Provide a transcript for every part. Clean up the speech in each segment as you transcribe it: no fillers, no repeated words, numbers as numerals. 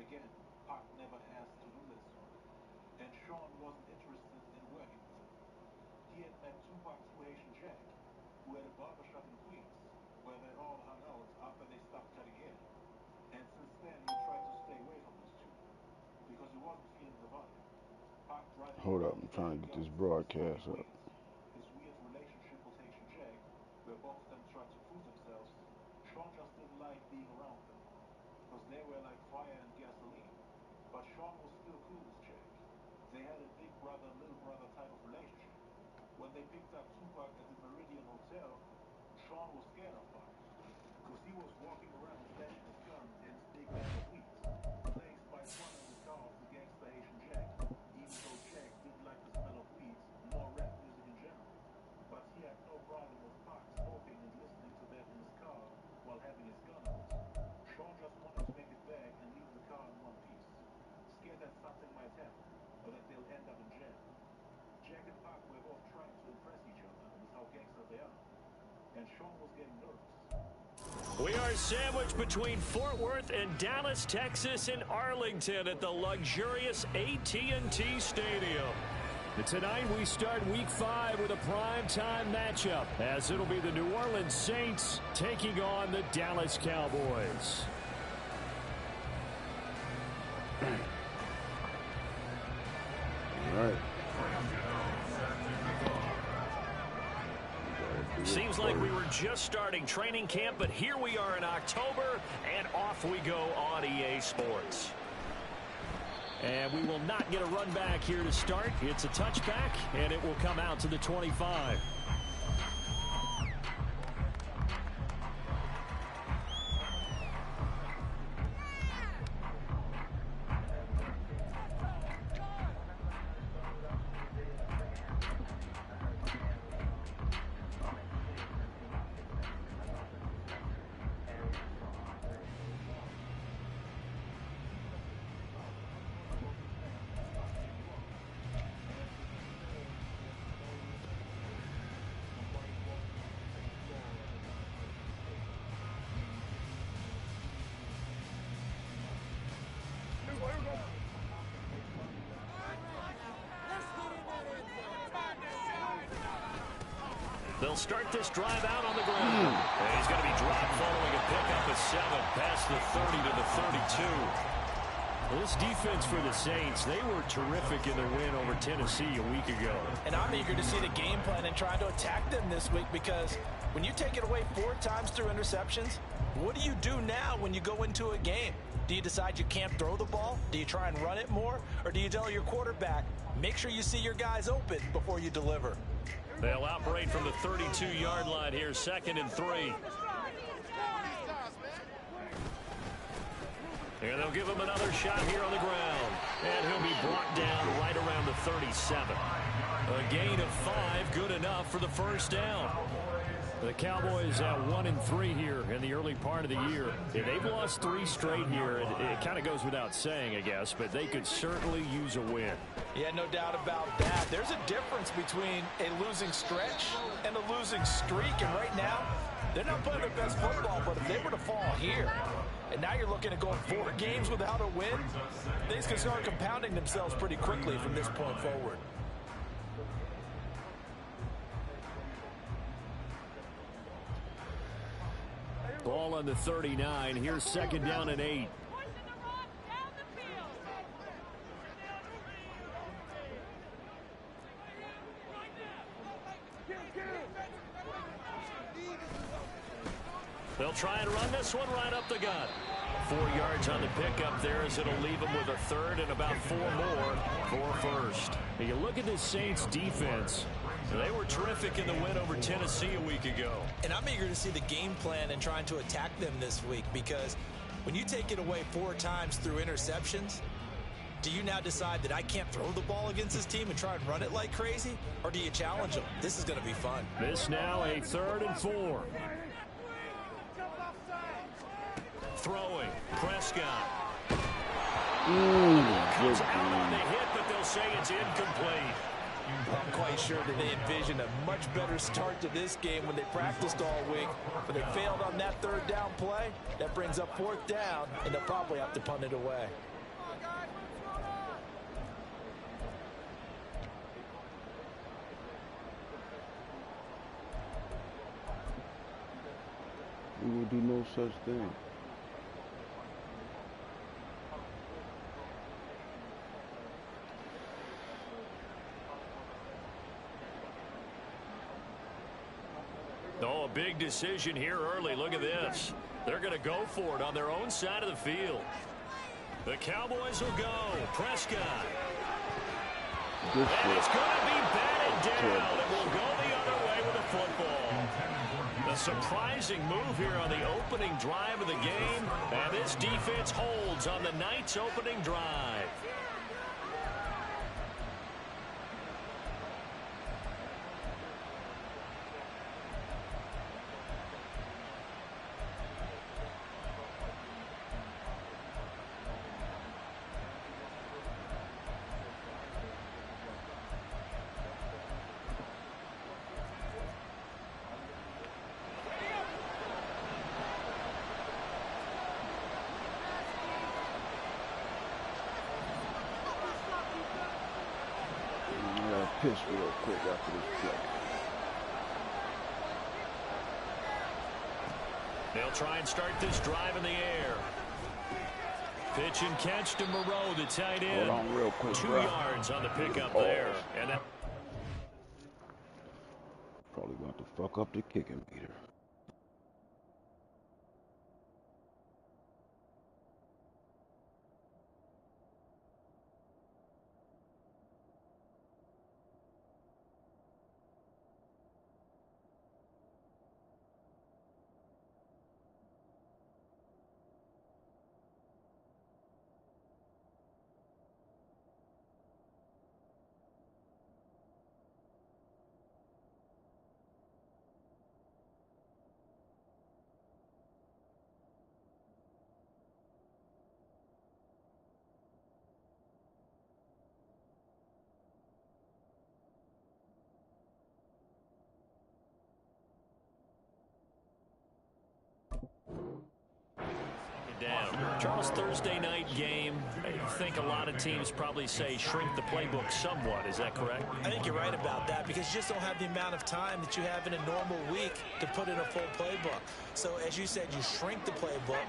again, Park never asked to do this, and Sean wasn't interested in working with him. He had met Tupac through Haitian Jack, who had a barbershop in Queens, where they all hung out after they stopped cutting hair. And since then, he tried to stay away from those two, because he wasn't feeling the vibe. Park driving Hold up, I'm trying to get this broadcast up. His weird relationship with Haitian Jack, where both of them tried to prove themselves, Sean just didn't like being around them, because they were like fire and gasoline. But Sean was still cool with Jack. They had a big brother, little brother type of relationship. When they picked up Tupac at the Meridian Hotel, Sean was scared of Park, because he was walking around flashing his gun and his big bag of weed, placed by one of the car of the gangster Haitian Jack, even though Jack didn't like the smell of weed nor rap music in general. But he had no problem with Park smoking and listening to that in his car while having his gun out. Sean just wanted to make it back and leave the car in one piece, scared that something might happen, or that they'll end up in jail. Jack and Park were both trying to impress each other with how gangster they are, and Sean was getting nervous. We are sandwiched between Fort Worth and Dallas, Texas, and Arlington at the luxurious AT&T Stadium. And tonight we start Week 5 with a primetime matchup, as it'll be the New Orleans Saints taking on the Dallas Cowboys. All right. Seems like we were just starting training camp, but here we are in October, and off we go on EA Sports. And we will not get a run back here to start. It's a touchback, and it will come out to the 25. They'll start this drive out on the ground. And he's going to be dropped following a pickup of 7 past the 30 to the 32. Well, this defense for the Saints, they were terrific in their win over Tennessee a week ago. And I'm eager to see the game plan and try to attack them this week, because when you take it away 4 times through interceptions, what do you do now when you go into a game? Do you decide you can't throw the ball? Do you try and run it more? Or do you tell your quarterback, make sure you see your guys open before you deliver? They'll operate from the 32-yard line here, 2nd and 3. And they'll give him another shot here on the ground. And he'll be brought down right around the 37. A gain of 5, good enough for the first down. The Cowboys at 1-3 here in the early part of the year. Yeah, they've lost 3 straight here. It kind of goes without saying, I guess, but they could certainly use a win. Yeah, no doubt about that. There's a difference between a losing stretch and a losing streak. And right now, they're not playing their best football, but if they were to fall here, and now you're looking at going 4 games without a win, things can start compounding themselves pretty quickly from this point forward. Ball on the 39. Here's 2nd down and 8. They'll try and run this one right up the gut. 4 yards on the pickup there, as it'll leave them with a 3rd and about 4 more for first. Now you look at this Saints defense. They were terrific in the win over Tennessee a week ago. And I'm eager to see the game plan and trying to attack them this week, because when you take it away 4 times through interceptions, do you now decide that I can't throw the ball against this team and try and run it like crazy? Or do you challenge them? This is going to be fun. This now a 3rd and 4. Throwing, Prescott. Comes out on the hit, but they'll say it's incomplete. I'm quite sure that they envisioned a much better start to this game when they practiced all week, but they failed on that 3rd down play. That brings up 4th down, and they'll probably have to punt it away. He will do no such thing. Oh, a big decision here early. Look at this. They're going to go for it on their own side of the field. The Cowboys will go. Prescott. And it's going to be batted down. It will go the other way with the football. A surprising move here on the opening drive of the game. And this defense holds on the night's opening drive. Pitch real quick after this play. They'll try and start this drive in the air. Pitch and catch to Moreau, the tight end. Hold on real quick, 2 bro. yards on the pickup there. And that Probably going to fuck up the kicking meter. down. Charles, Thursday night game. I think a lot of teams probably say shrink the playbook somewhat. Is that correct? I think you're right about that because you just don't have the amount of time that you have in a normal week to put in a full playbook. So as you said, you shrink the playbook,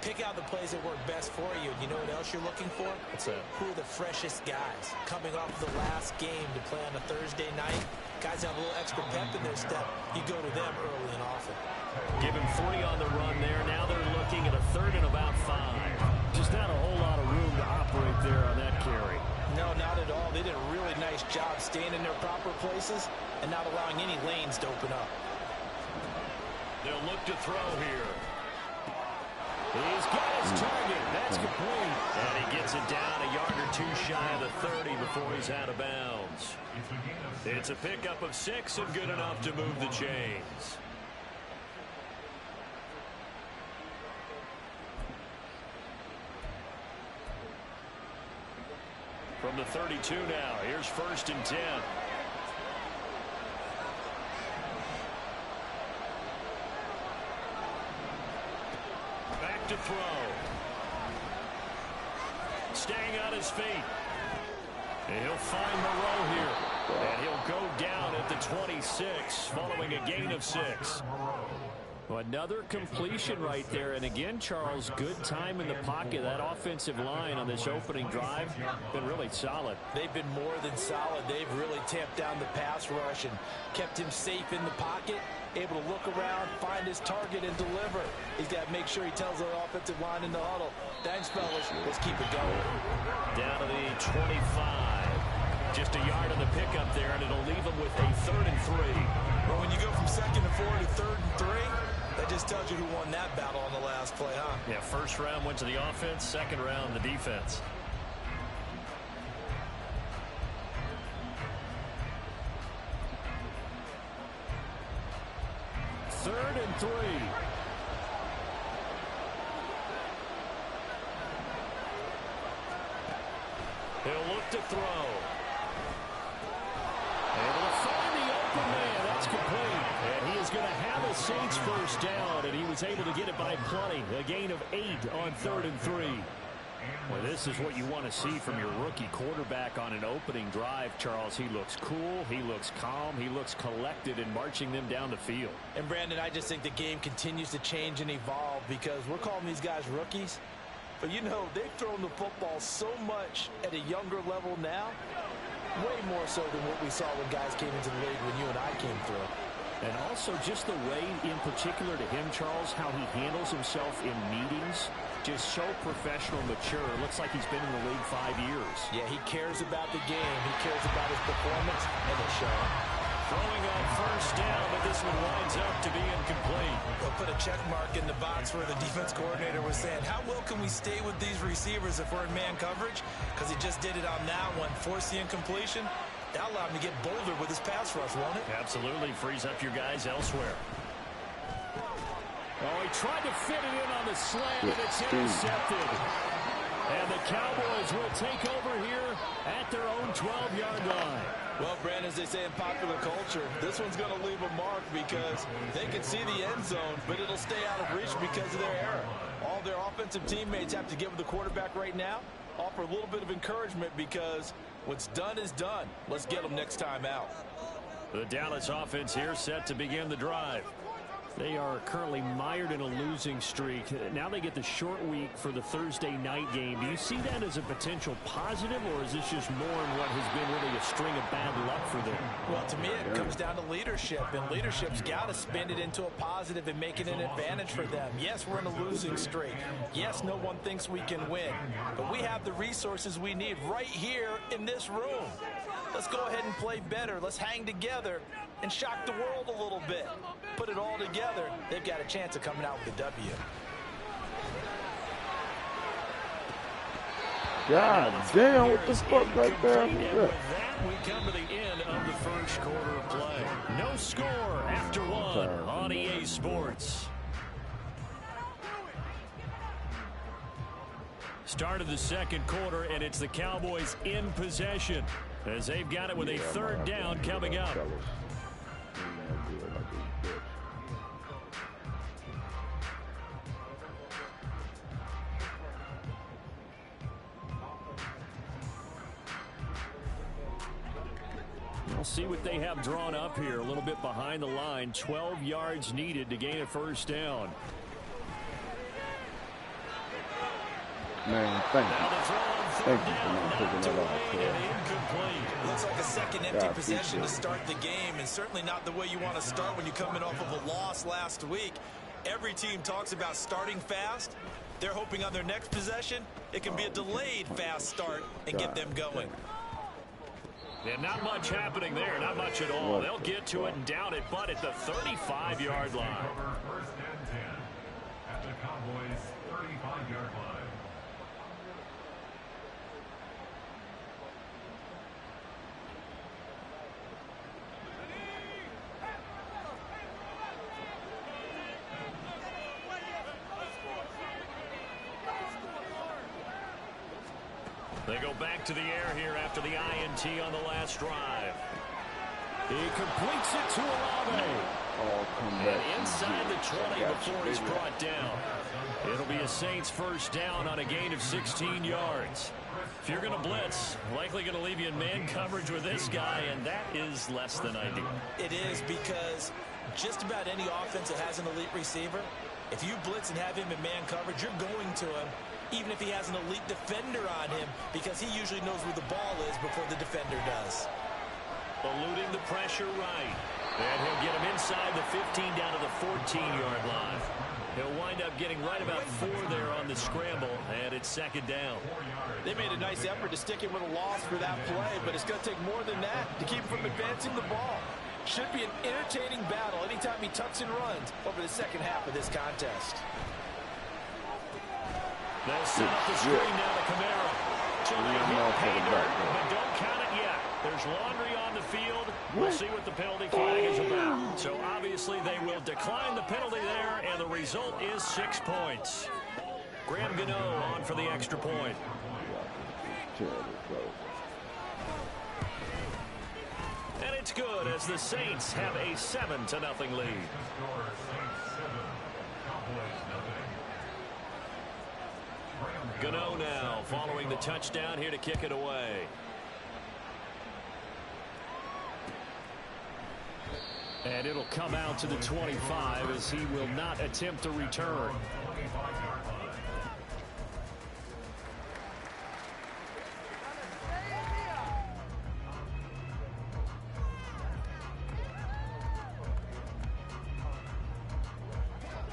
pick out the plays that work best for you. And you know what else you're looking for? What's that? Who are the freshest guys coming off the last game to play on a Thursday night? Guys have a little extra pep in their step. You go to them early and often. Give him 3 on the run there. Now they're looking at a 3rd and about 5. Just not a whole lot of room to operate there on that carry. No, not at all. They did a really nice job staying in their proper places and not allowing any lanes to open up. They'll look to throw here. He's got his target. That's complete. And he gets it down a yard or 2 shy of the 30 before he's out of bounds. It's a pickup of 6 and good enough to move the chains. From the 32 now, here's 1st and 10. Back to throw. Staying on his feet. And he'll find Moreau here. And he'll go down at the 26 following a gain of 6. Well, another completion right there. And again, Charles, good time in the pocket. That offensive line on this opening drive been really solid. They've been more than solid. They've really tamped down the pass rush and kept him safe in the pocket, able to look around, find his target, and deliver. He's got to make sure he tells the offensive line in the huddle, thanks, fellas, let's keep it going. Down to the 25. Just a yard on the pickup there, and it'll leave him with a 3rd and 3. Well, when you go from 2nd and 4 to 3rd and 3, that just tells you who won that battle on the last play, huh? Yeah, 1st round went to the offense, 2nd round the defense. Third and 3. He'll look to throw. Able to find the open man. That's complete. And he is going to have a Saints 1st down, and he was able to get it by plenty. A gain of 8 on 3rd and 3. Well, this is what you want to see from your rookie quarterback on an opening drive, Charles. He looks cool, he looks calm, he looks collected in marching them down the field. And, Brandon, I just think the game continues to change and evolve because we're calling these guys rookies. But, you know, they've thrown the football so much at a younger level now, way more so than what we saw when guys came into the league when you and I came through. And also just the way, in particular to him, Charles, how he handles himself in meetings, just so professional, mature. Looks like he's been in the league 5 years. Yeah, he cares about the game. He cares about his performance, and it's showing. Throwing on first down, but this one winds up to be incomplete. We'll put a check mark in the box where the defense coordinator was saying, how well can we stay with these receivers if we're in man coverage? Because he just did it on that one, force the incompletion. That allowed him to get bolder with his pass rush, won't it? Absolutely. Frees up your guys elsewhere. Oh, he tried to fit it in on the slant, and it's intercepted. And the Cowboys will take over here at their own 12-yard line. Well, Brandon, as they say in popular culture, this one's going to leave a mark because they can see the end zone, but it'll stay out of reach because of their error. All their offensive teammates have to give the quarterback right now, offer a little bit of encouragement because what's done is done. Let's get them next time out. The Dallas offense here set to begin the drive. They are currently mired in a losing streak. Now they get the short week for the Thursday night game. Do you see that as a potential positive, or is this just more in what has been really a string of bad luck for them? Well, to me, it comes down to leadership, and leadership's got to spin it into a positive and make it an advantage for them. Yes, we're in a losing streak. Yes, no one thinks we can win, but we have the resources we need right here in this room. Let's go ahead and play better. Let's hang together and shock the world a little bit. Put it all together. They've got a chance of coming out with a W. God damn, what the fuck right there? With that, we come to the end of the first quarter of play. No score after one on EA Sports. Start of the second quarter, and it's the Cowboys in possession as they've got it with a third down coming up. We'll see what they have drawn up here. A little bit behind the line. 12 yards needed to gain a first down. Man, thank you. Thank you for not taking that off. Looks like a second empty possession to start the game, and certainly not the way you want to start when you're coming off of a loss last week. Every team talks about starting fast. They're hoping on their next possession, it can be a delayed fast start and get them going. Yeah, not much happening there, not much at all. They'll get to it and down it, but at the 35-yard line. First and 10 at the Cowboys' 35-yard line. They go back to the air here after the INT on the last drive. He completes it to Olave. And inside the 20 before he's brought down. It'll be a Saints first down on a gain of 16 yards. If you're going to blitz, likely going to leave you in man coverage with this guy, and that is less than ideal. It is because just about any offense that has an elite receiver, if you blitz and have him in man coverage, you're going to him even if he has an elite defender on him, because he usually knows where the ball is before the defender does. Eluding the pressure right. And he'll get him inside the 15 down to the 14-yard line. He'll wind up getting right about 4 there on the scramble, and it's second down. They made a nice effort to stick him with a loss for that play, but it's going to take more than that to keep him from advancing the ball. Should be an entertaining battle anytime he tucks and runs over the second half of this contest. They'll set up the screen now to Kamara. So they hit pay dirt, but don't count it yet. There's laundry on the field. We'll see what the penalty flag is about. So obviously they will decline the penalty there, and the result is 6 points. Graham Gano on for the extra point. And it's good as the Saints have a 7-0 lead. Gano now following the touchdown here to kick it away. And it'll come out to the 25 as he will not attempt a return.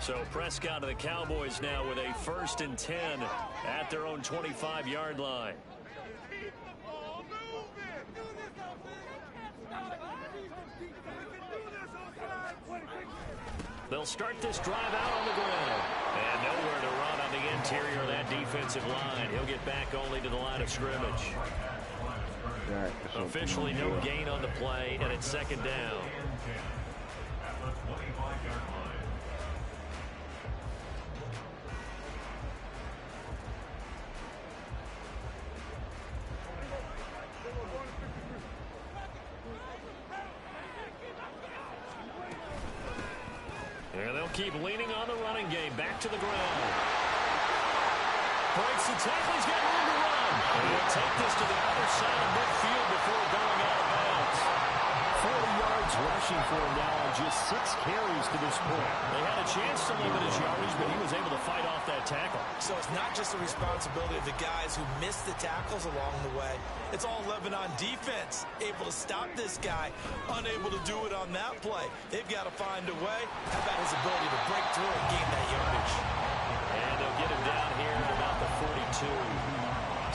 So Prescott and the Cowboys now with a 1st and 10 at their own 25-yard line. They'll start this drive out on the ground. And nowhere to run on the interior of that defensive line. He'll get back only to the line of scrimmage. Officially no gain on the play, and it's 2nd down. And they'll keep leaning on the running game. Back to the ground. Breaks the tackle. He's got room to run. And he'll take this to the other side of midfield before going out of bounds. 40 yards rushing for him now on just 6 carries to this point. They had a chance to limit his yardage, but he was able to fight off that tackle. So it's not just the responsibility of the guys who missed the tackles along the way. It's all 11 on defense. Able to stop this guy. Unable to do it on that play. They've got to find a way. How about his ability to break through and gain that yardage? And they'll get him down here at about the 42.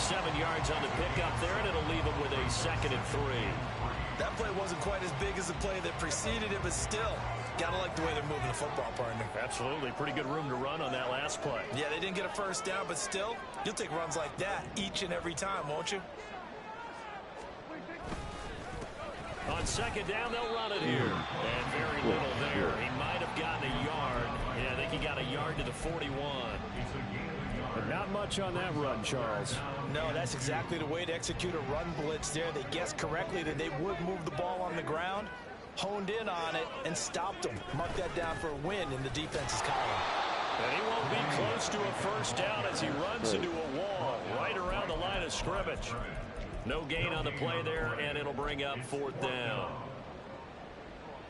7 yards on the pickup there, and it'll leave him with a 2nd and 3. That play wasn't quite as big as the play that preceded it, but still, gotta like the way they're moving the football, partner. Absolutely. Pretty good room to run on that last play. Yeah, they didn't get a 1st down, but still, you'll take runs like that each and every time, won't you? On 2nd down, they'll run it here. And very little there. He might have gotten a yard. Yeah, I think he got a yard to the 41. But not much on that run, Charles. No, that's exactly the way to execute a run blitz there. They guessed correctly that they would move the ball on the ground, honed in on it, and stopped them. Mark that down for a win in the defense's column. And he won't be close to a 1st down as he runs into a wall right around the line of scrimmage. No gain on the play there, and it'll bring up 4th down.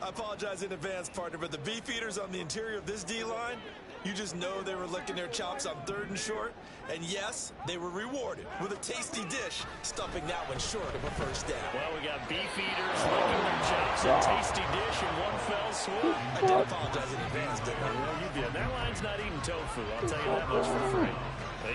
I apologize in advance, partner, but the beefeaters on the interior of this D-line, you just know they were licking their chops on 3rd and short. And yes, they were rewarded with a tasty dish, stuffing that one short of a 1st down. Well, we got beefeaters licking their chops, a tasty dish in one fell swoop. I did apologize in advance, didn't I? Well, you did. That line's not eating tofu, I'll tell you that much for free.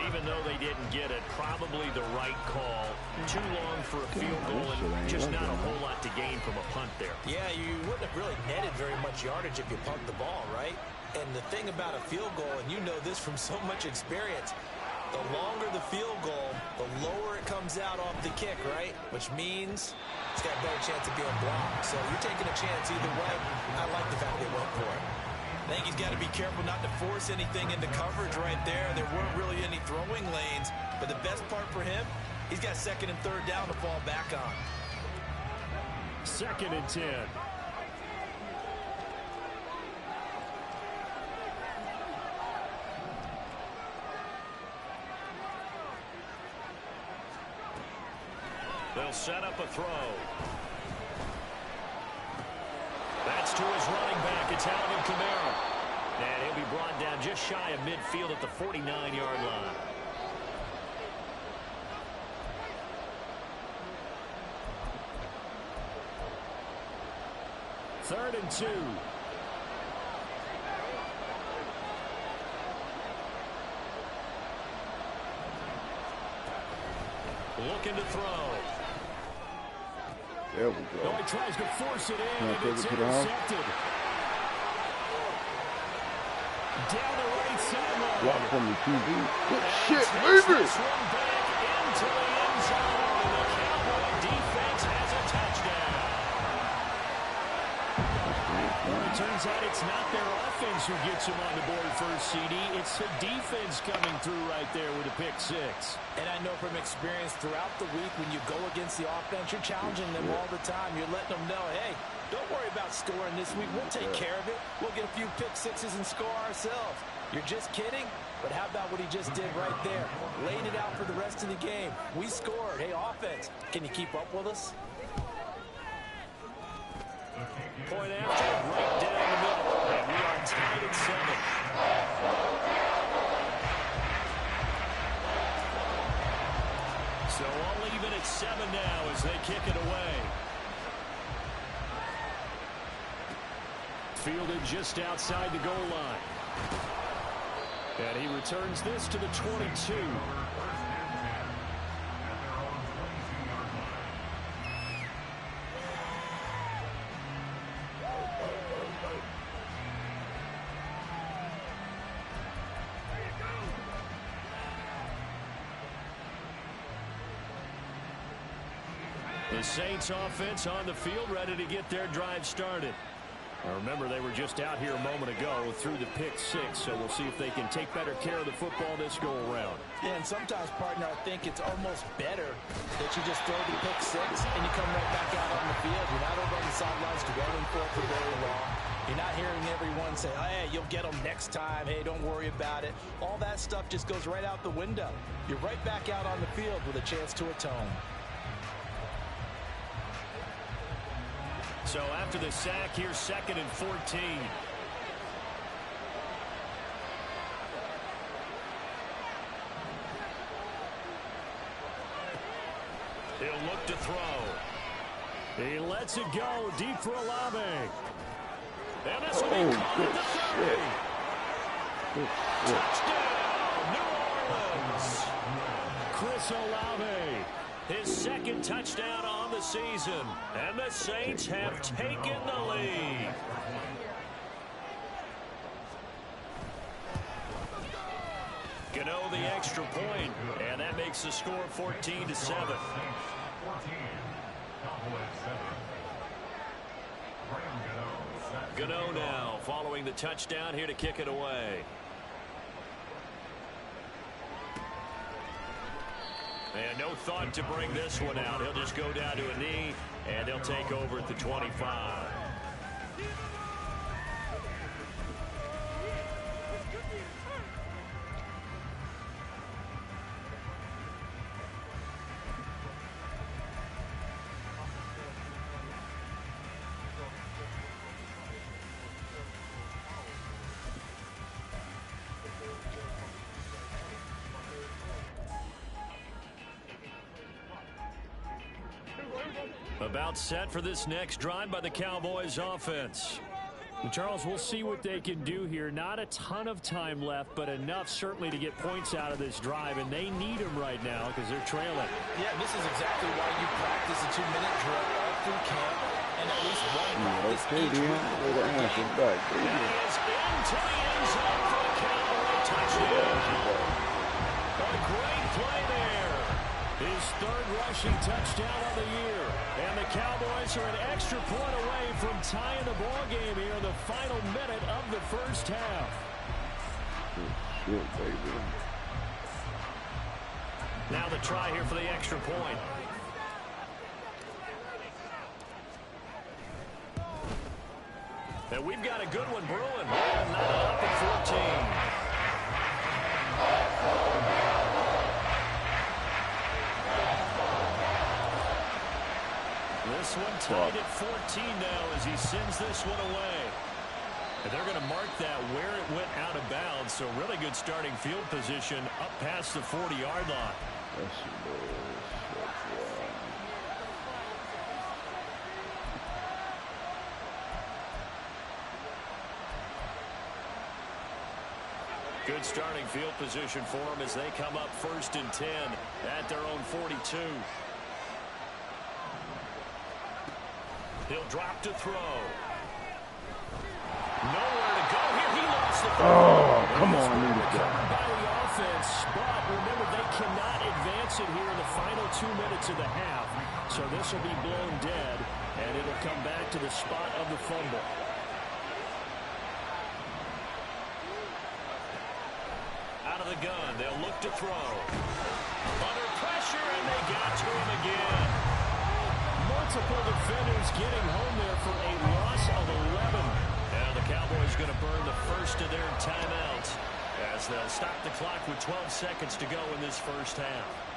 Even though they didn't get it, probably the right call. Too long for a field goal and just not a whole lot to gain from a punt there. Yeah, you wouldn't have really netted very much yardage if you punt the ball, right? And the thing about a field goal, and you know this from so much experience, the longer the field goal, the lower it comes out off the kick, right? Which means it's got a better chance of being blocked. So you're taking a chance either way. I like the fact they went for it. I think he's got to be careful not to force anything into coverage right there. There weren't really any throwing lanes. But the best part for him, he's got 2nd and 3rd down to fall back on. 2nd and 10. They'll set up a throw. That's to his running back. It's Alvin Kamara. And he'll be brought down just shy of midfield at the 49-yard line. Third and 2. Looking to throw. There we go. No, he tries to force it in, and it's it intercepted. Down the right sideline. Block from the QB. Good shit, Takes baby. this one back into the end zone, and the Cowboy defense has a touchdown. Well, it turns out it's not their offense who gets them on the board first, CD. It's the defense coming through right there with a pick 6. And I know from experience throughout the week when you go against the offense, you're challenging them all the time. You're letting them know, hey, don't worry about scoring this week. We'll take care of it. We'll get a few pick sixes and score ourselves. You're just kidding? But how about what he just did right there? Laid it out for the rest of the game. We scored. Hey, offense, can you keep up with us? Point after, right down the middle. And we are tied at 7. So all even at 7 now as they kick it away. Fielded just outside the goal line. And he returns this to the 22. The Saints offense on the field, ready to get their drive started. Now remember, they were just out here a moment ago through the pick 6, so we'll see if they can take better care of the football this go-around. Yeah, and sometimes, partner, I think it's almost better that you just throw the pick 6 and you come right back out on the field. You're not over on the sidelines dwelling for very long. You're not hearing everyone say, hey, you'll get them next time. Hey, don't worry about it. All that stuff just goes right out the window. You're right back out on the field with a chance to atone. So after the sack, here's 2nd and 14. He'll look to throw. He lets it go deep for Olave. And this will be caught at the 30. Touchdown, New Orleans. Chris Olave. His 2nd touchdown on the season. And the Saints have taken the lead. Gano the extra point, and that makes the score 14-7. Gano now following the touchdown here to kick it away. And no thought to bring this one out. He'll just go down to a knee, and he'll take over at the 25. About set for this next drive by the Cowboys offense. And Charles, we'll see what they can do here. Not a ton of time left, but enough certainly to get points out of this drive, and they need them right now because they're trailing. Yeah, this is exactly why you practice a 2-minute drill all through camp and at least one practice each week. That is into the end zone for the Cowboy touchdown. A great play there. His 3rd rushing touchdown of the year. And the Cowboys are an extra point away from tying the ball game here in the final minute of the first half. Shit, baby. Now the try here for the extra point. And we've got a good one brewing. Not up at 14. This one tied at 14 now as he sends this one away. And they're going to mark that where it went out of bounds. So really good starting field position up past the 40-yard line. Good starting field position for them as they come up 1st and 10 at their own 42. He'll drop to throw. Nowhere to go here. He lost the ball. Oh, come on. Covered by the offense, but remember they cannot advance it here in the final 2 minutes of the half. So this will be blown dead, and it'll come back to the spot of the fumble. Out of the gun, they'll look to throw. Under pressure, and they got to him again. Multiple defenders getting home there for a loss of 11. Now the Cowboys going to burn the first of their timeouts as they'll stop the clock with 12 seconds to go in this first half.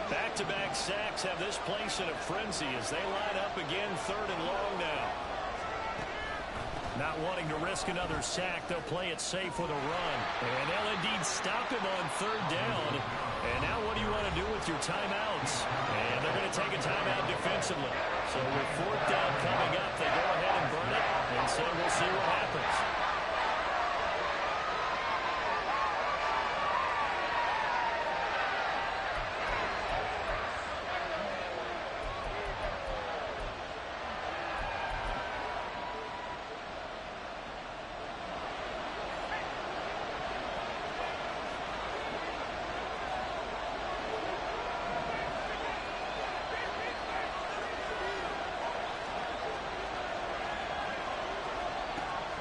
Back-to-back sacks have this place in a frenzy as they line up again, 3rd and long now. Not wanting to risk another sack, they'll play it safe with a run. And they'll indeed stop him on 3rd down. And now what do you want to do with your timeouts? And they're going to take a timeout defensively. So with 4th down coming up, they go ahead and burn it and say we'll see what happens.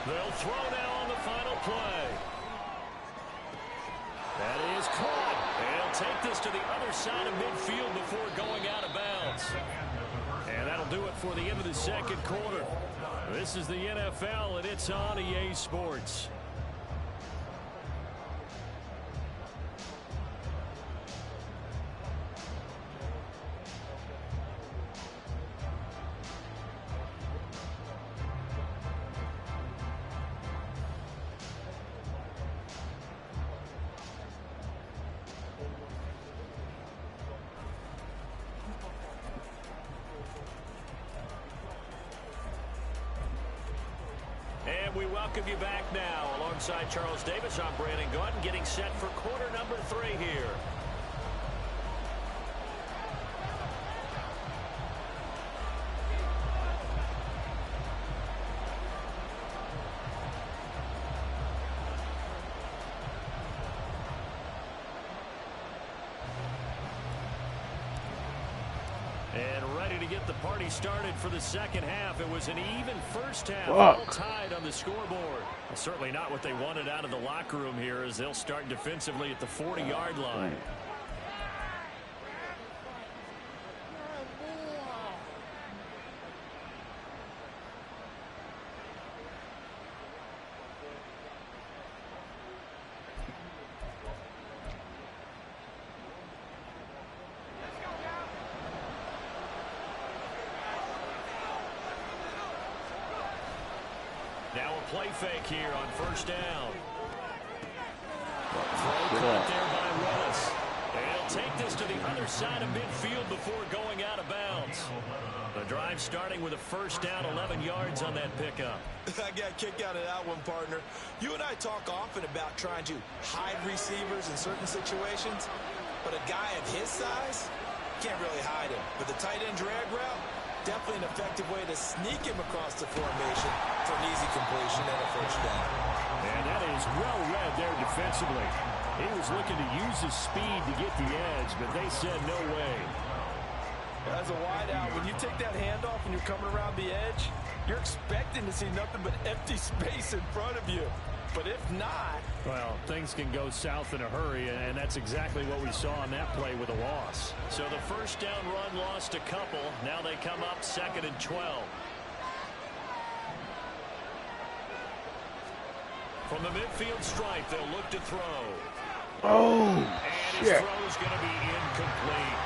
They'll throw now on the final play. That is caught. They'll take this to the other side of midfield before going out of bounds. And that'll do it for the end of the second quarter. This is the NFL, and it's on EA Sports. And we welcome you back now. Alongside Charles Davis, I'm Brandon Gordon, getting set for quarter number 3 here. And ready to get the party started for the second half. It was an even first half, all tied on the scoreboard. Well, certainly not what they wanted out of the locker room here as they'll start defensively at the 40-yard line. Now a play fake here on 1st down. Throw caught there by Willis. They'll take this to the other side of midfield before going out of bounds. The drive starting with a 1st down, 11 yards on that pickup. I got a kick out of that one, partner. You and I talk often about trying to hide receivers in certain situations, but a guy of his size can't really hide him. With the tight end drag route, definitely an effective way to sneak him across the formation for an easy completion and a 1st down. And that is well read there defensively. He was looking to use his speed to get the edge, but they said no way. As a wideout, when you take that handoff and you're coming around the edge, you're expecting to see nothing but empty space in front of you. But if not... well, things can go south in a hurry, and that's exactly what we saw on that play with a loss. So the 1st down run lost a couple. Now they come up 2nd and 12. From the midfield stripe, they'll look to throw. Oh, and his throw is going to be incomplete.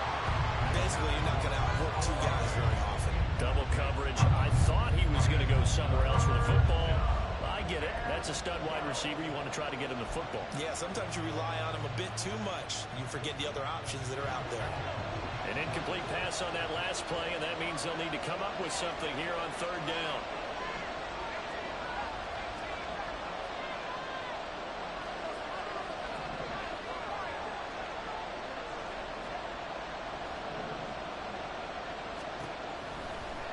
Basically, you're not going to outwork 2 guys very often. Double coverage. I thought he was going to go somewhere else with the football. I get it. That's a stud wide receiver. You want to try to get him the football. Yeah, sometimes you rely on him a bit too much. You forget the other options that are out there. An incomplete pass on that last play, and that means they'll need to come up with something here on 3rd down.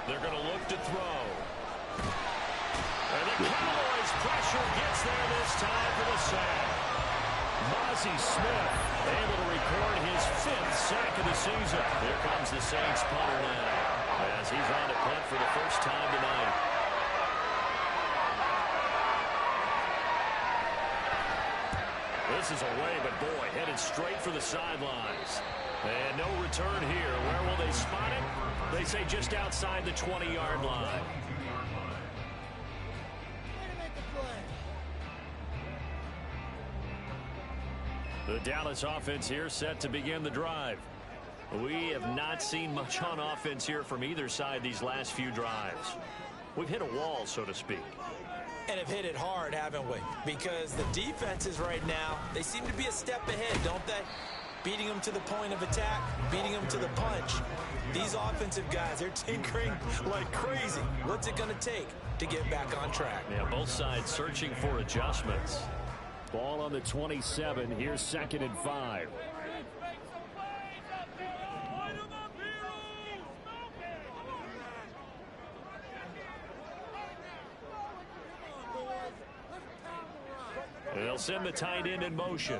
They're going to look to throw. And the Cowboys pressure gets there this time for the sack. Mozzie Smith able to record his 5th sack of the season. Here comes the Saints punter now, as he's on to punt for the first time tonight. This is away, but boy, headed straight for the sidelines. And no return here. Where will they spot it? They say just outside the 20-yard line. The Dallas offense here set to begin the drive. We have not seen much on offense here from either side these last few drives. We've hit a wall, so to speak. And have hit it hard, haven't we? Because the defenses right now, they seem to be a step ahead, don't they? Beating them to the point of attack, beating them to the punch. These offensive guys, they're tinkering like crazy. What's it going to take to get back on track? Yeah, both sides searching for adjustments. Ball on the 27. Here's 2nd and 5. They'll send the tight end in motion.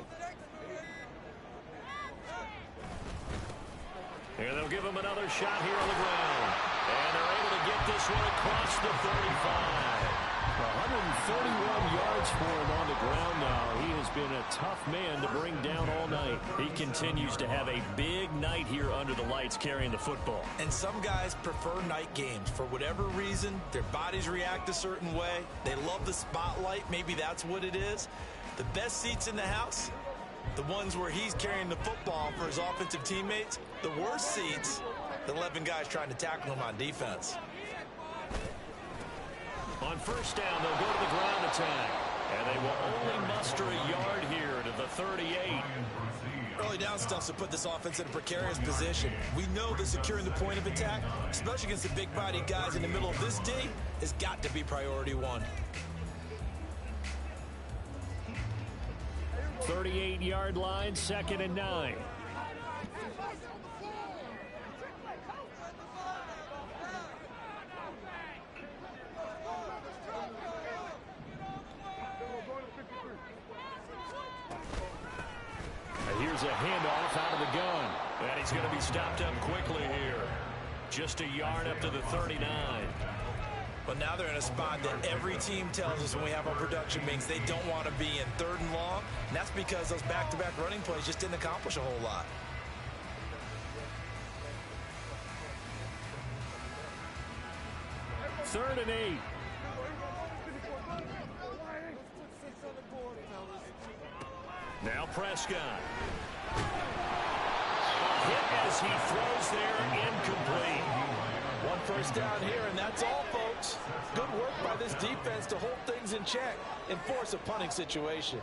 And they'll give him another shot here on the ground. And they're able to get this one across the 35. 131 yards for him on the ground now. He has been a tough man to bring down all night. He continues to have a big night here under the lights carrying the football. And some guys prefer night games. For whatever reason, their bodies react a certain way. They love the spotlight. Maybe that's what it is. The best seats in the house, the ones where he's carrying the football for his offensive teammates. The worst seats, the 11 guys trying to tackle him on defense. On first down, they'll go to the ground attack. And they will only muster a yard here to the 38. Early down stuffs to put this offense in a precarious position. We know that securing the point of attack, especially against the big-bodied guys in the middle of this D, has got to be priority one. 38-yard line, 2nd and 9. Here's a handoff out of the gun. And he's going to be stopped up quickly here. Just a yard up to the 39. But now they're in a spot that every team tells us when we have our production meetings they don't want to be in 3rd and long. And that's because those back-to-back running plays just didn't accomplish a whole lot. Third and 8. Now Prescott. Hit as he throws there, incomplete. One first down here, and that's all, folks. Good work by this defense to hold things in check and force a punting situation.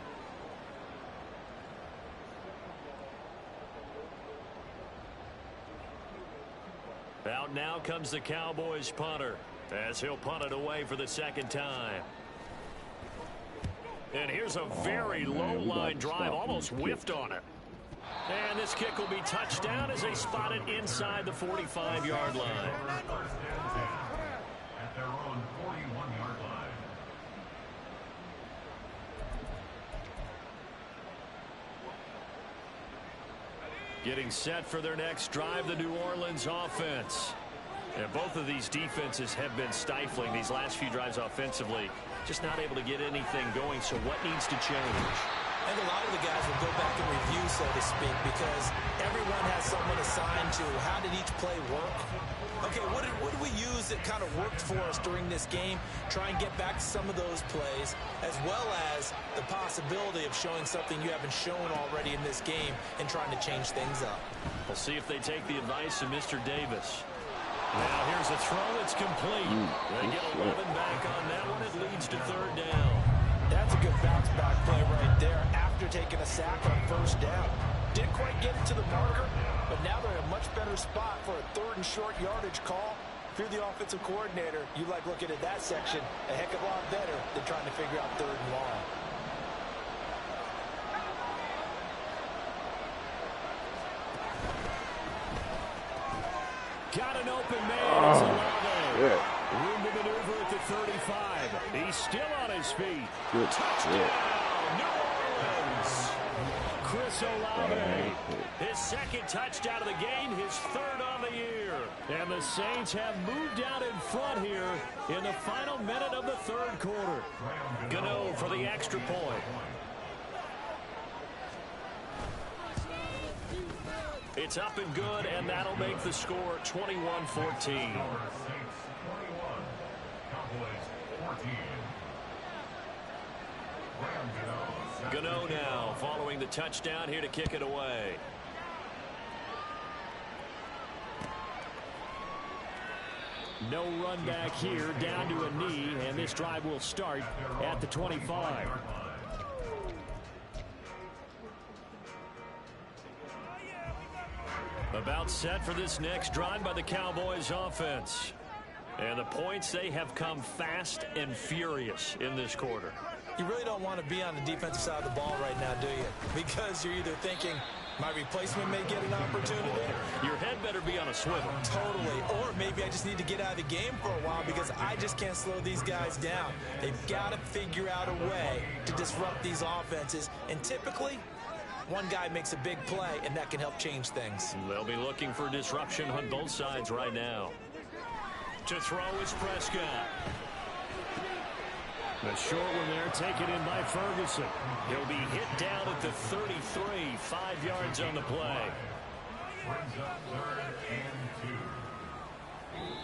Out now comes the Cowboys punter as he'll punt it away for the 2nd time. And here's a very low line drive, almost whiffed on it. And this kick will be touched down as they spot it inside the 45-yard line. At their own 41-yard line. Getting set for their next drive, the New Orleans offense. And both of these defenses have been stifling these last few drives offensively. Just not able to get anything going, so what needs to change? I think a lot of the guys will go back and review, so to speak, because everyone has someone assigned to how did each play work. Okay, what did we use that kind of worked for us during this game? Try and get back to some of those plays, as well as the possibility of showing something you haven't shown already in this game and trying to change things up. We'll see if they take the advice of Mr. Davis. Now here's a throw. It's complete. They get 11 back on that one. It leads to 3rd down. That's a good bounce back play right there after taking a sack on first down. Didn't quite get it to the marker, but now they're in a much better spot for a 3rd and short yardage call. If you're the offensive coordinator, you like looking at that section a heck of a lot better than trying to figure out 3rd and long. Got an open man. It's Olave. Room to maneuver at the 35. He's still on his feet. Good. Touchdown, New Orleans. Chris Olave. His second touchdown of the game, his third on the year. And the Saints have moved out in front here in the final minute of the third quarter. Gano for the extra point. It's up and good, and that'll make the score 21-14. Gano now following the touchdown here to kick it away. No run back here, down to a knee, and this drive will start at the 25. About set for this next drive by the Cowboys offense. And the points, they have come fast and furious in this quarter. You really don't want to be on the defensive side of the ball right now, do you? Because you're either thinking, my replacement may get an opportunity. Your head better be on a swivel. Totally. Or maybe I just need to get out of the game for a while because I just can't slow these guys down. They've got to figure out a way to disrupt these offenses. And typically, one guy makes a big play, and that can help change things. They'll be looking for disruption on both sides right now. To throw is Prescott. The short one there taken in by Ferguson. He'll be hit down at the 33, 5 yards on the play.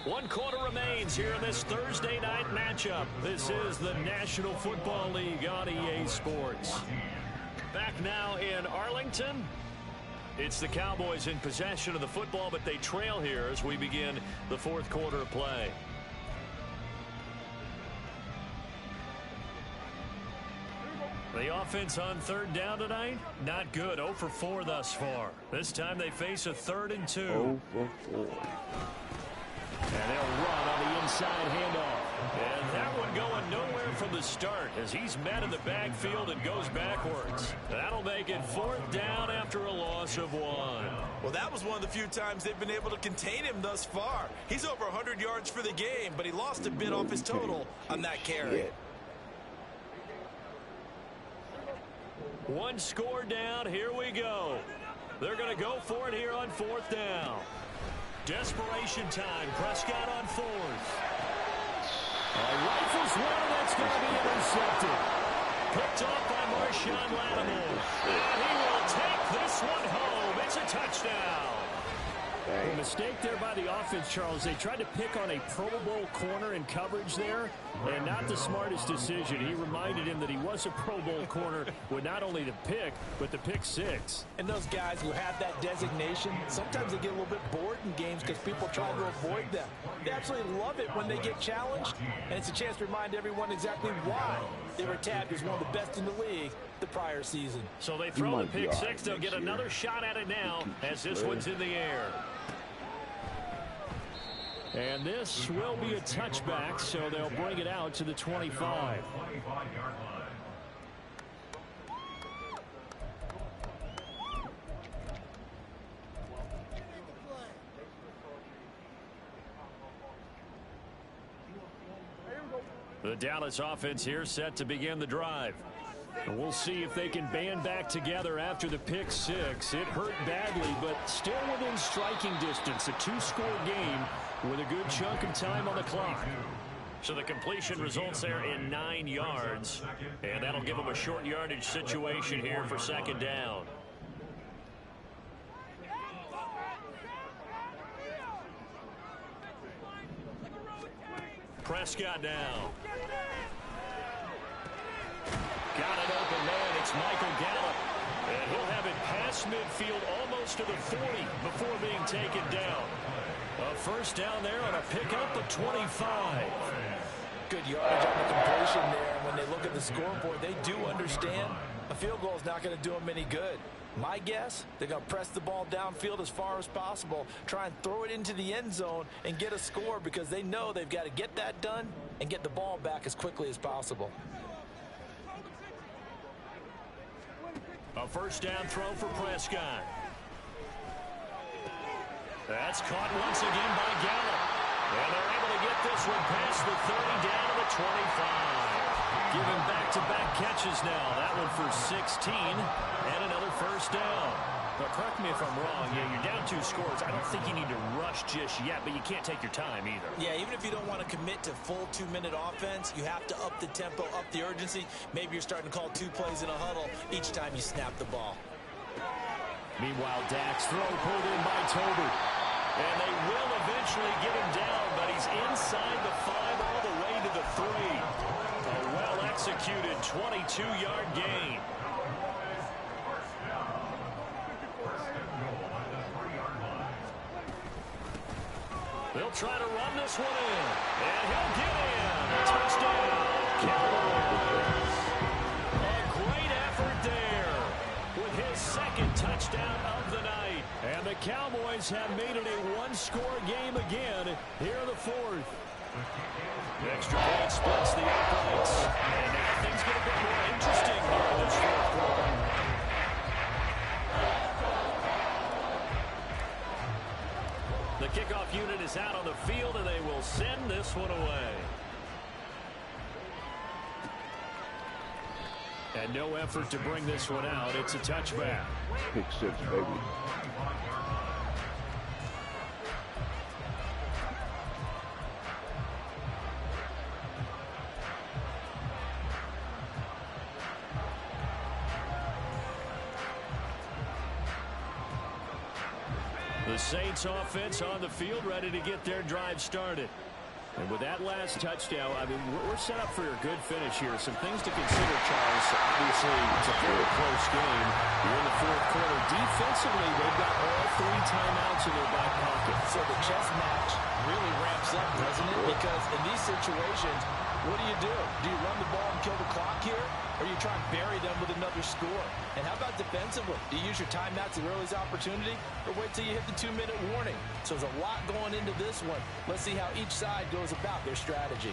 1 quarter remains here in this Thursday night matchup. This is the National Football League on EA Sports. Back now in Arlington. It's the Cowboys in possession of the football, but they trail here as we begin the fourth quarter of play. The offense on third down tonight, not good. 0 for 4 thus far. This time they face a 3rd and 2. 0 for 4. And they'll run on the inside handoff. And that one going nowhere from the start as he's met in the backfield and goes backwards. That'll make it 4th down after a loss of 1. Well, that was one of the few times they've been able to contain him thus far. He's over 100 yards for the game, but he lost a bit off his total on that carry. One score down. Here we go. They're going to go for it here on 4th down. Desperation time. Prescott on 4th. Rifles one, and that's going to be intercepted. Picked off by Marshawn Lattimore. And he will take this one home. It's a touchdown. A mistake there by the offense, Charles. They tried to pick on a Pro Bowl corner in coverage there, and not the smartest decision. He reminded him that he was a Pro Bowl corner with not only the pick, but the pick 6. And those guys who have that designation, sometimes they get a little bit bored in games because people try to avoid them. They absolutely love it when they get challenged, and it's a chance to remind everyone exactly why they were tagged as one of the best in the league the prior season. So they throw the pick 6. They'll get another shot at it now as this one's in the air. And this will be a touchback, so they'll bring it out to the 25. The Dallas offense here set to begin the drive. And we'll see if they can band back together after the pick 6. It hurt badly, but still within striking distance. A 2-score game with a good chunk of time on the clock. So the completion results there in 9 yards. And that'll give them a short yardage situation here for 2nd down. Prescott now. Got it open, man. It's Michael Gallup. And he'll have it past midfield almost to the 40 before being taken down. A 1st down there on a pickup of 25. Good yardage on the completion there. When they look at the scoreboard, they do understand a field goal is not going to do them any good. My guess, they're going to press the ball downfield as far as possible, try and throw it into the end zone and get a score because they know they've got to get that done and get the ball back as quickly as possible. A 1st down throw for Prescott. That's caught once again by Gallup. And they're able to get this one past the 30 down to the 25. Giving back-to-back catches now. That one for 16 and another first down. Now, correct me if I'm wrong. Yeah, you're down 2 scores. I don't think you need to rush just yet, but you can't take your time either. Yeah, even if you don't want to commit to full 2-minute offense, you have to up the tempo, up the urgency. Maybe you're starting to call 2 plays in a huddle each time you snap the ball. Meanwhile, Dak's throw pulled in by Tobert. And they will eventually get him down, but he's inside the 5 all the way to the 3. A well-executed 22-yard gain. They'll try to run this one in. And he'll get in. Touchdown, Cowboys. A great effort there with his 2nd touchdown of the night. And the Cowboys have made it a 1-score game again here in the 4th. The extra point splits the uprights. And now things get a bit more interesting here in this 4th quarter. The kickoff unit is out on the field, and they will send this one away. And no effort to bring this one out. It's a touchback. Pick 6, baby. The Saints offense on the field, ready to get their drive started. And with that last touchdown, I mean, we're set up for a good finish here. Some things to consider, Charles. Obviously, it's a very close game. We're in the 4th quarter. Defensively, they've got all 3 timeouts in their back pocket. So the chess match really ramps up, doesn't it? Because in these situations, what do? Do you run the ball and kill the clock here? Or you try and bury them with another score? And how about defensively? Do you use your timeouts at your earliest opportunity? Or wait till you hit the 2-minute warning? So there's a lot going into this one. Let's see how each side goes about their strategy.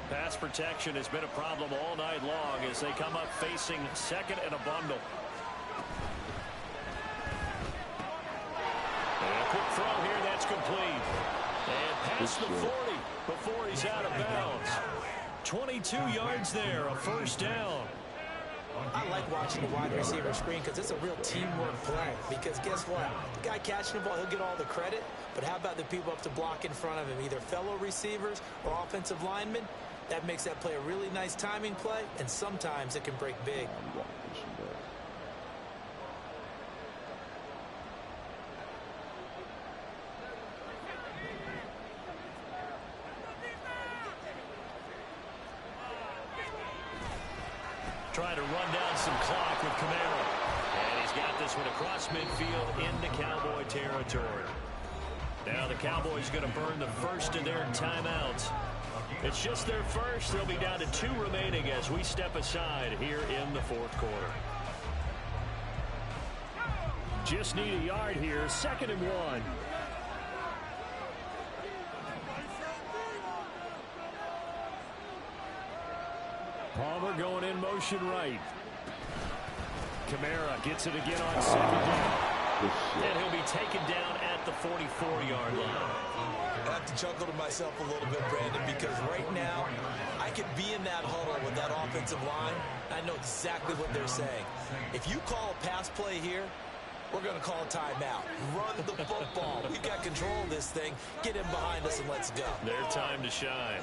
Pass protection has been a problem all night long as they come up facing 2nd and a bundle. And a quick throw here, that's complete. And past the 40 before he's out of bounds. 22 yards there, a first down. I like watching the wide receiver screen because it's a real teamwork play. Because guess what? The guy catching the ball, he'll get all the credit. But how about the people up to block in front of him, either fellow receivers or offensive linemen? That makes that play a really nice timing play, and sometimes it can break big. Trying to run down some clock with Camara. And he's got this one across midfield into Cowboy territory. Now the Cowboys going to burn the first of their timeouts. It's just their first. They'll be down to 2 remaining as we step aside here in the 4th quarter. Just need a yard here. 2nd and 1. Palmer going in motion right. Camara gets it again on 2nd down. And he'll be taken down at the 44-yard line. I have to chuckle to myself a little bit, Brandon, because right now I could be in that huddle with that offensive line. I know exactly what they're saying. If you call a pass play here, we're going to call a timeout. Run the football. We've got control of this thing. Get him behind us and let's go. Their time to shine.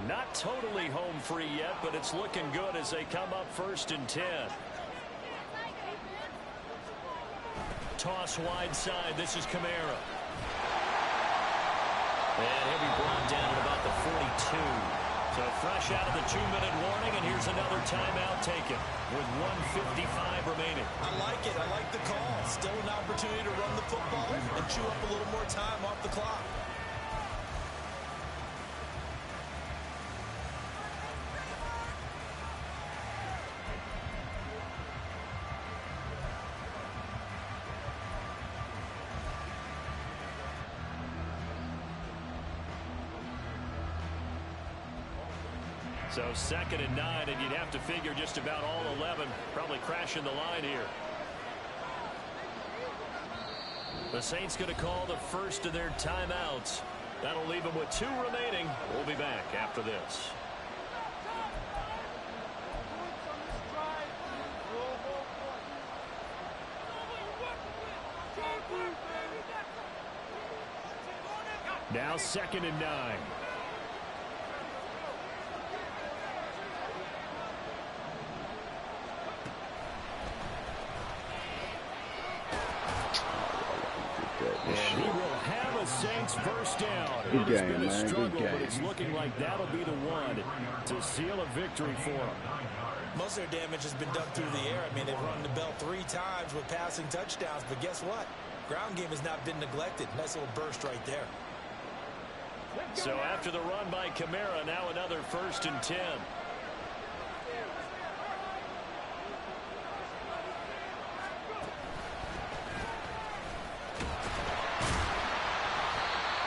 Not totally home free yet, but it's looking good as they come up 1st and 10. Toss wide side. This is Camara. And he'll be brought down at about the 42. So fresh out of the 2-minute warning, and here's another timeout taken with 1:55 remaining. I like it. I like the call. Still an opportunity to run the football and chew up a little more time off the clock. So 2nd and 9, and you'd have to figure just about all 11 probably crashing the line here. The Saints going to call the first of their timeouts. That'll leave them with 2 remaining. We'll be back after this. Now 2nd and 9. And he will have a Saints first down. Good It has game, been a man. struggle, Good game. but it's looking like that'll be the one to seal a victory for them. Most of their damage has been done through the air. I mean, they've run the bell 3 times with passing touchdowns, but guess what? Ground game has not been neglected. Nice little burst right there. So after the run by Kamara, now another 1st and 10.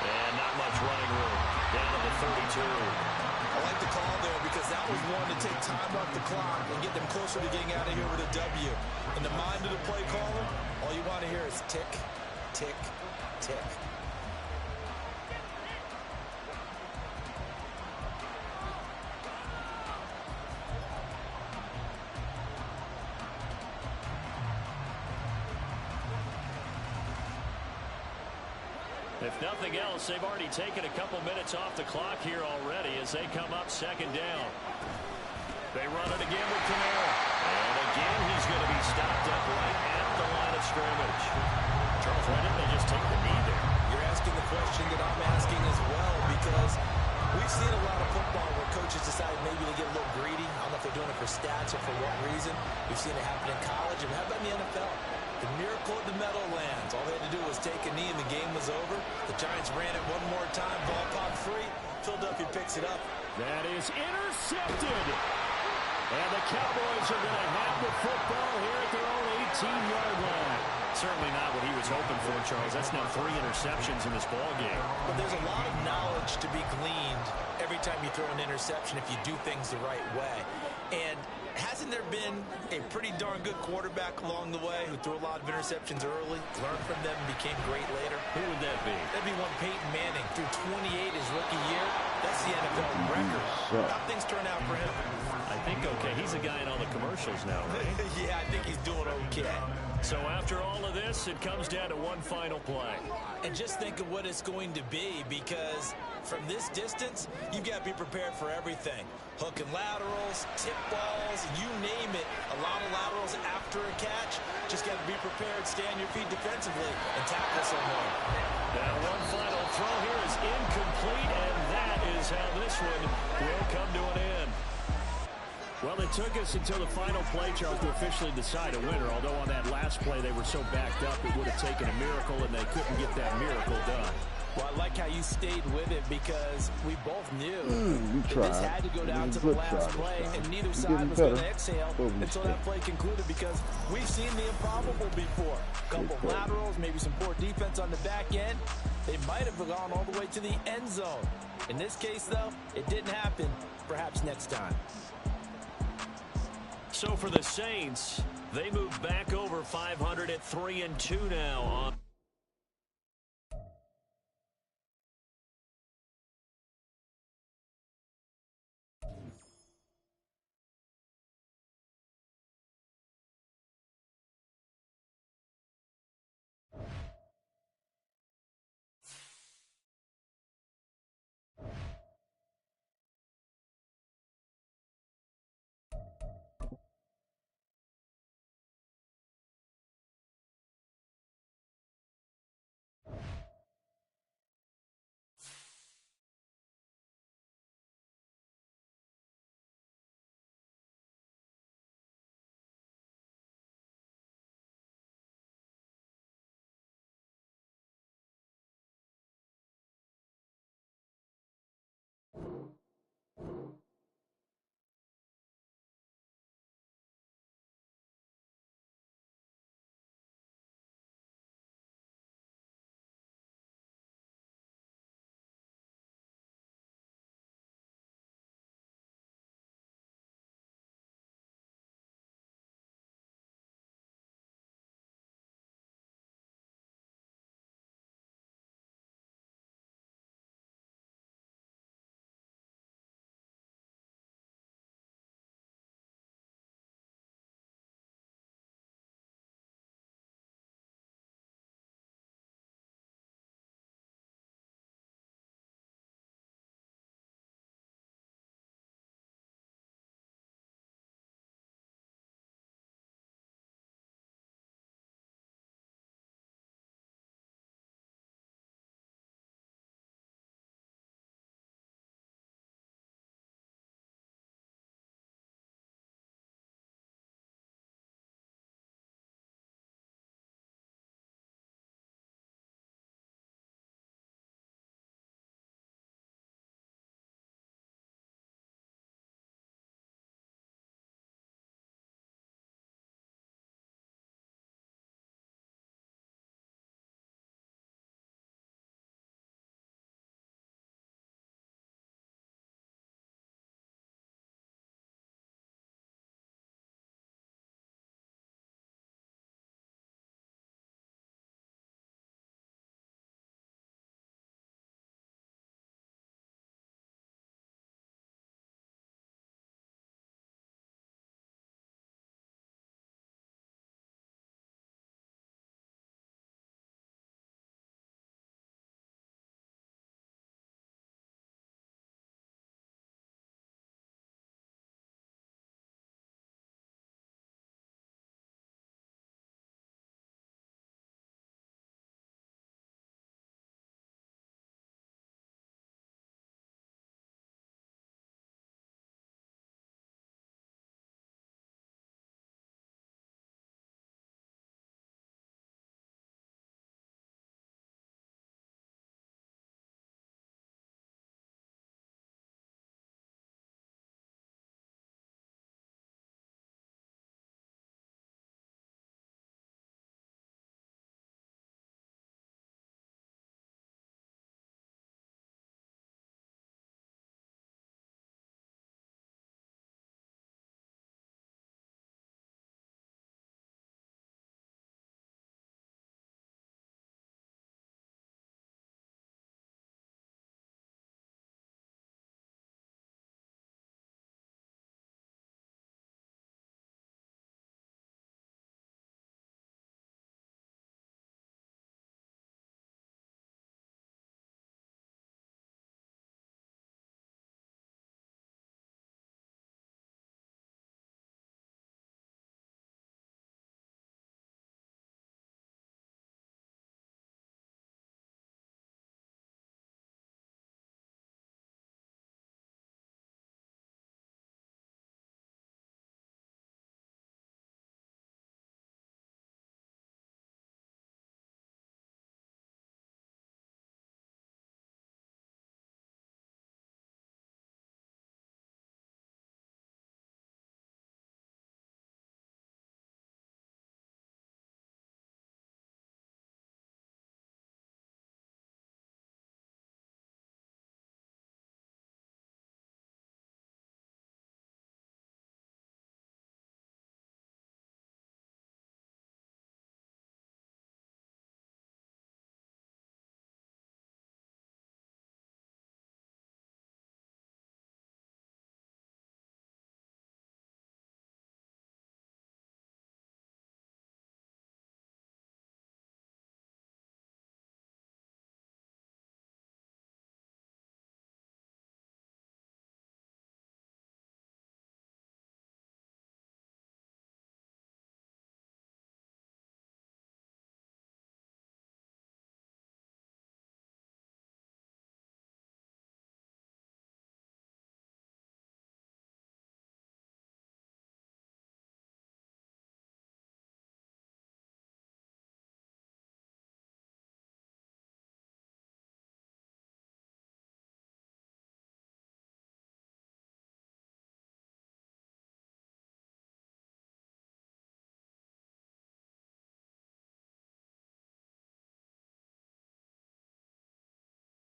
And not much running room. Down to the 32. I like the call there because that was one to take time off the clock and get them closer to getting out of here with a W. In the mind of the play caller, all you want to hear is tick, tick, tick. If nothing else, they've already taken a couple minutes off the clock here already as they come up 2nd down. They run it again with Kamara. And again, he's going to be stopped up right at the line of scrimmage. Charles, why didn't they just take the knee there? You're asking the question that I'm asking as well because we've seen a lot of football where coaches decide maybe to get a little greedy. I don't know if they're doing it for stats or for what reason. We've seen it happen in college. And how about in the NFL? The miracle of the Meadowlands. All they had to do was take a knee and the game was over. The Giants ran it one more time. Ball popped free. Philadelphia picks it up. That is intercepted. And the Cowboys are going to have the football here at their own 18-yard line. Certainly not what he was hoping for, Charles. That's now 3 interceptions in this ball game. But there's a lot of knowledge to be gleaned every time you throw an interception if you do things the right way. And hasn't there been a pretty darn good quarterback along the way who threw a lot of interceptions early, learned from them, and became great later? Who would that be? That'd be one Peyton Manning. Threw 28 his rookie year. That's the NFL record. How things turn out for him? I think okay. He's a guy in all the commercials now, right? Yeah, I think he's doing okay. So after all of this, it comes down to one final play. And just think of what it's going to be because from this distance, you've got to be prepared for everything. Hook and laterals, tip balls, you name it. A lot of laterals after a catch. Just got to be prepared, stay on your feet defensively, and tackle someone. Now one final throw here is incomplete, and that is how this one will come to an end. Well, it took us until the final play, Charles, to officially decide a winner, although on that last play they were so backed up it would have taken a miracle, and they couldn't get that miracle done. Well, I like how you stayed with it because we both knew that this had to go down to the last play, and neither side was going to exhale until that play concluded because we've seen the improbable before. A couple laterals, maybe some poor defense on the back end. They might have gone all the way to the end zone. In this case, though, it didn't happen. Perhaps next time. So for the Saints, they move back over 500 at 3-2 now on